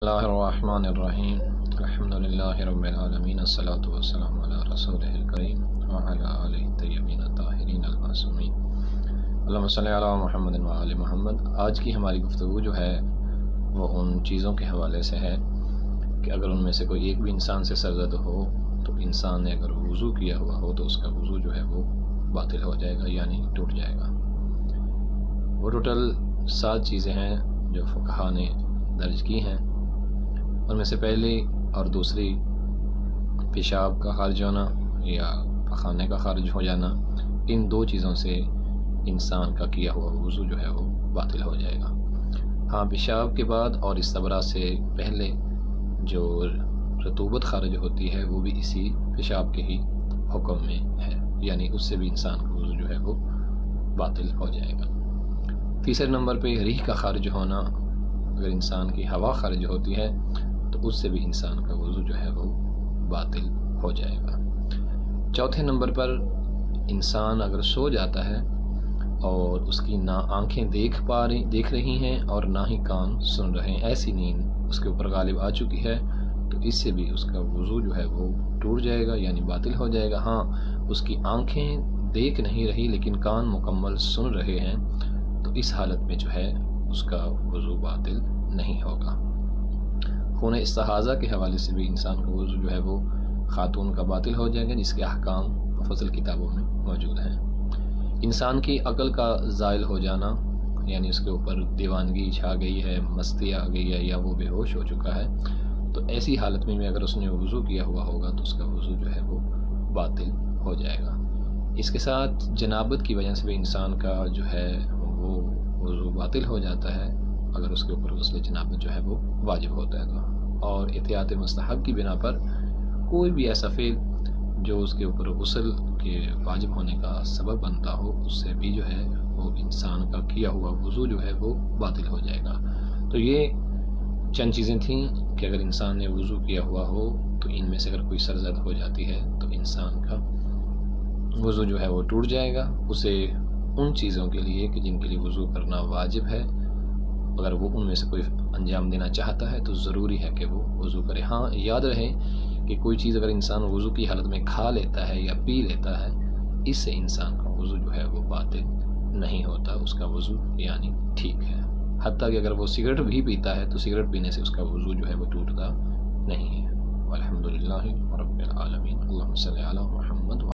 اللہ الرحمن الرحیم الحمد للہ رب العالمین الصلاۃ والسلام علی رسولہ الکریم وعلی آلہ الطیبین الطاہرین المعصومین اللہم صلی علی محمد وعلی محمد۔ آج کی ہماری گفتگو جو ہے وہ ان چیزوں کے حوالے سے ہے کہ اگر ان میں سے کوئی ایک بھی انسان سے سرزد ہو تو انسان نے اگر وضو کیا ہوا ہو تو اس کا وضو جو ہے وہ باطل ہو جائے گا، یعنی ٹوٹ جائے گا۔ وہ ٹوٹل 7 چیزیں ہیں جو فقہا نے درج کی ہیں۔ ان میں سے پہلی اور دوسری پیشاب کا خارج ہونا یا پخانے کا خارج ہو جانا، ان 2 چیزوں سے انسان کا کیا ہوا وضو جو ہے وہ باطل ہو جائے گا۔ ہاں، پیشاب کے بعد اور استبراء سے پہلے جو رطوبت خارج ہوتی ہے وہ بھی اسی پیشاب کے ہی حکم میں ہے، یعنی اس سے بھی انسان کا وضو جو ہے وہ باطل ہو جائے گا۔ تیسرے نمبر پہ ریح کا خارج ہونا، اگر انسان کی ہوا خارج ہوتی ہے تو اس سے بھی انسان کا وضو جو ہے وہ باطل ہو جائے گا۔ چوتھے نمبر پر انسان اگر سو جاتا ہے اور اس کی نہ آنکھیں دیکھ رہی ہیں اور نہ ہی کان سن رہے ہیں، ایسی نیند اس کے اوپر غالب آ چکی ہے تو اس سے بھی اس کا وضو جو ہے وہ ٹوٹ جائے گا، یعنی باطل ہو جائے گا۔ ہاں، اس کی آنکھیں دیکھ نہیں رہی لیکن کان مکمل سن رہے ہیں تو اس حالت میں جو ہے اس کا وضو باطل نہیں ہوگا۔ خون استحاضہ کے حوالے سے بھی انسان کا وضو جو ہے وہ خاتون کا باطل ہو جائے گا، جس کے احکام مفصل کتابوں میں موجود ہیں۔ انسان کی عقل کا زائل ہو جانا، یعنی اس کے اوپر دیوانگی چھا گئی ہے، مستی آ گئی ہے یا وہ بے ہوش ہو چکا ہے، تو ایسی حالت میں اگر اس نے وضو کیا ہوا ہوگا تو اس کا وضو جو ہے وہ باطل ہو جائے گا۔ اس کے ساتھ جنابت کی وجہ سے بھی انسان کا جو ہے وہ وضو باطل ہو جاتا ہے اگر اس کے اوپر غسل جنابت جو ہے وہ واجب ہوتا ہے تو، اور احتیاط مستحب کی بنا پر کوئی بھی ایسا فعل جو اس کے اوپر غسل کے واجب ہونے کا سبب بنتا ہو، اس سے بھی جو ہے وہ انسان کا کیا ہوا وضو جو ہے وہ باطل ہو جائے گا۔ تو یہ چند چیزیں تھیں کہ اگر انسان نے وضو کیا ہوا ہو تو ان میں سے اگر کوئی سرزد ہو جاتی ہے تو انسان کا وضو جو ہے وہ ٹوٹ جائے گا۔ اسے ان چیزوں کے لیے کہ جن کے لیے وضو کرنا واجب ہے، اگر وہ ان میں سے کوئی انجام دینا چاہتا ہے تو ضروری ہے کہ وہ وضو کرے۔ ہاں، یاد رہے کہ کوئی چیز اگر انسان وضو کی حالت میں کھا لیتا ہے یا پی لیتا ہے، اس سے انسان کا وضو جو ہے وہ باطل نہیں ہوتا، اس کا وضو یعنی ٹھیک ہے۔ حتیٰ کہ اگر وہ سگریٹ بھی پیتا ہے تو سگریٹ پینے سے اس کا وضو جو ہے وہ ٹوٹتا نہیں ہے۔ الحمد للہ رب العالمین۔ اللہم صلی علی محمد۔